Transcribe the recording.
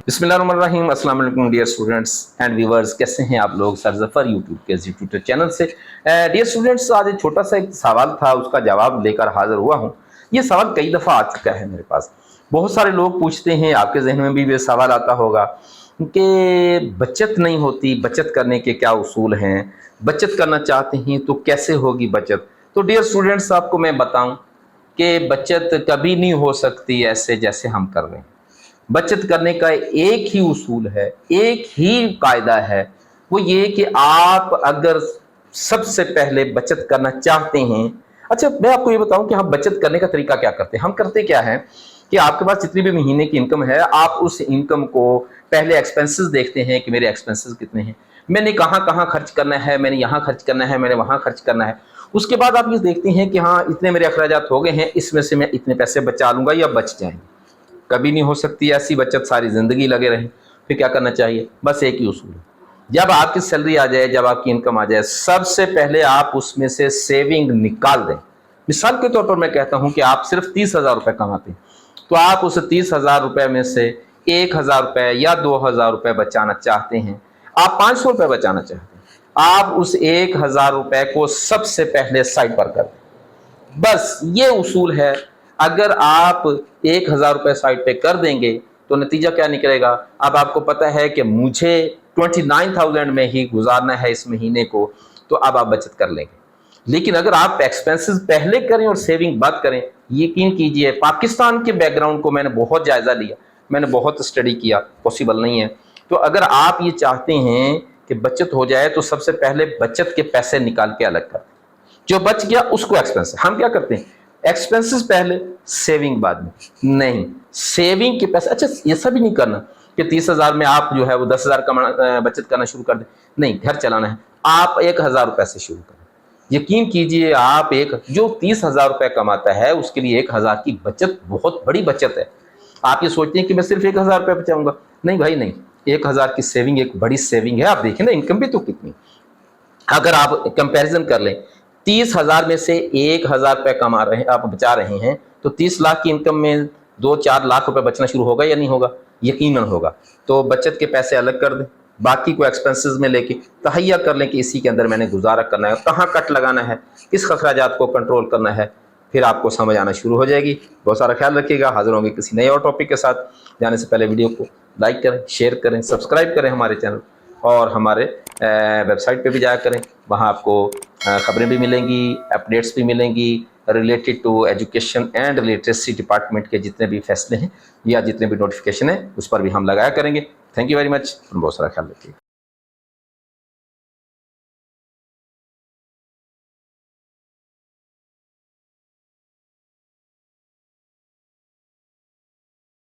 बिस्मिल्लाहिर्रहमानिर्रहीम। अस्सलाम वालेकुम डियर स्टूडेंट्स एंड व्यूवर्स, कैसे हैं आप लोग? सर जफर यूट्यूब के ट्विटर चैनल से। डियर स्टूडेंट्स, आज एक छोटा सा एक सवाल था, उसका जवाब लेकर हाजिर हुआ हूँ। ये सवाल कई दफ़ा आ चुका है मेरे पास। बहुत सारे लोग पूछते हैं, आपके जहन में भी ये सवाल आता होगा कि बचत नहीं होती, बचत करने के क्या उसूल हैं, बचत करना चाहते हैं तो कैसे होगी बचत। तो डियर स्टूडेंट्स, आपको मैं बताऊं कि बचत कभी नहीं हो सकती ऐसे जैसे हम कर रहे हैं। बचत करने का एक ही उसूल है, एक ही कायदा है, वो ये कि आप अगर सबसे पहले बचत करना चाहते हैं। अच्छा, मैं आपको ये बताऊं कि हम बचत करने का तरीका क्या करते हैं। हम करते क्या है कि आपके पास जितनी भी महीने की इनकम है, आप उस इनकम को पहले एक्सपेंसेस देखते हैं कि मेरे एक्सपेंसेस कितने हैं, मैंने कहाँ कहाँ खर्च करना है, मैंने यहाँ खर्च करना है, मैंने वहाँ खर्च करना है। उसके बाद आप ये देखते हैं कि हाँ, इतने मेरे अखराजात हो गए हैं, इसमें से मैं इतने पैसे बचा लूंगा या बच जाएंगे। कभी नहीं हो सकती ऐसी बचत, सारी जिंदगी लगे रहे। फिर क्या करना चाहिए? बस एक ही उसूल है। जब आपकी सैलरी आ जाए, जब आपकी इनकम आ जाए, सबसे पहले आप उसमें से सेविंग निकाल दें। मिसाल के तौर पर मैं कहता हूं कि आप सिर्फ 30,000 रुपए कमाते हैं, तो आप उस 30,000 रुपए में से 1,000 रुपए या 2,000 रुपए बचाना चाहते हैं, आप 500 रुपए बचाना चाहते हैं, आप उस 1,000 रुपए को सबसे पहले साइड पर कर दें। बस ये उसूल है। अगर आप 1,000 रुपए साइड पे कर देंगे तो नतीजा क्या निकलेगा? अब आपको पता है कि मुझे 29,000 में ही गुजारना है इस महीने को, तो अब आप बचत कर लेंगे। लेकिन अगर आप एक्सपेंसेस पहले करें और सेविंग बाद करें, यकीन कीजिए, पाकिस्तान के बैकग्राउंड को मैंने बहुत जायजा लिया, मैंने बहुत स्टडी किया, पॉसिबल नहीं है। तो अगर आप ये चाहते हैं कि बचत हो जाए, तो सबसे पहले बचत के पैसे निकाल के अलग कर, जो बच गया उसको एक्सपेंस। हम क्या करते हैं? एक्सपेंसेस पहले, सेविंग बाद में। नहीं, सेविंग के पैसे, अच्छा ऐसा भी नहीं करना कि 30,000 में आप जो है वो 10,000 बचत करना शुरू कर दें। नहीं, घर चलाना है, आप 1,000 रुपए से शुरू करें। यकीन कीजिए, आप एक जो 30,000 रुपए कमाता है उसके लिए 1,000 की बचत बहुत बड़ी बचत है। आप ये सोचते हैं कि मैं सिर्फ 1,000 रुपए बचाऊंगा। नहीं भाई नहीं, 1,000 की सेविंग एक बड़ी सेविंग है। आप देखें ना, इनकम भी तो कितनी। अगर आप कंपैरिजन कर लें, 30,000 में से 1,000 रुपए कमा रहे हैं, आप बचा रहे हैं, तो 30 लाख की इनकम में 2-4 लाख रुपए बचना शुरू होगा या नहीं होगा? यकीनन होगा। तो बचत के पैसे अलग कर दें, बाकी को एक्सपेंसेस में लेके तहैया कर लें कि इसी के अंदर मैंने गुजारा करना है, कहाँ कट लगाना है, किस अखराजात को कंट्रोल करना है। फिर आपको समझ आना शुरू हो जाएगी। बहुत सारा ख्याल रखिएगा। हाजिर होंगे किसी नए और टॉपिक के साथ। जाने से पहले वीडियो को लाइक करें, शेयर करें, सब्सक्राइब करें हमारे चैनल, और हमारे वेबसाइट पे भी जाया करें। वहाँ आपको खबरें भी मिलेंगी, अपडेट्स भी मिलेंगी related to education and literacy department के जितने भी फैसले हैं या जितने भी नोटिफिकेशन हैं, उस पर भी हम लगाया करेंगे। Thank you very much. बहुत सारा ख्याल रखिए।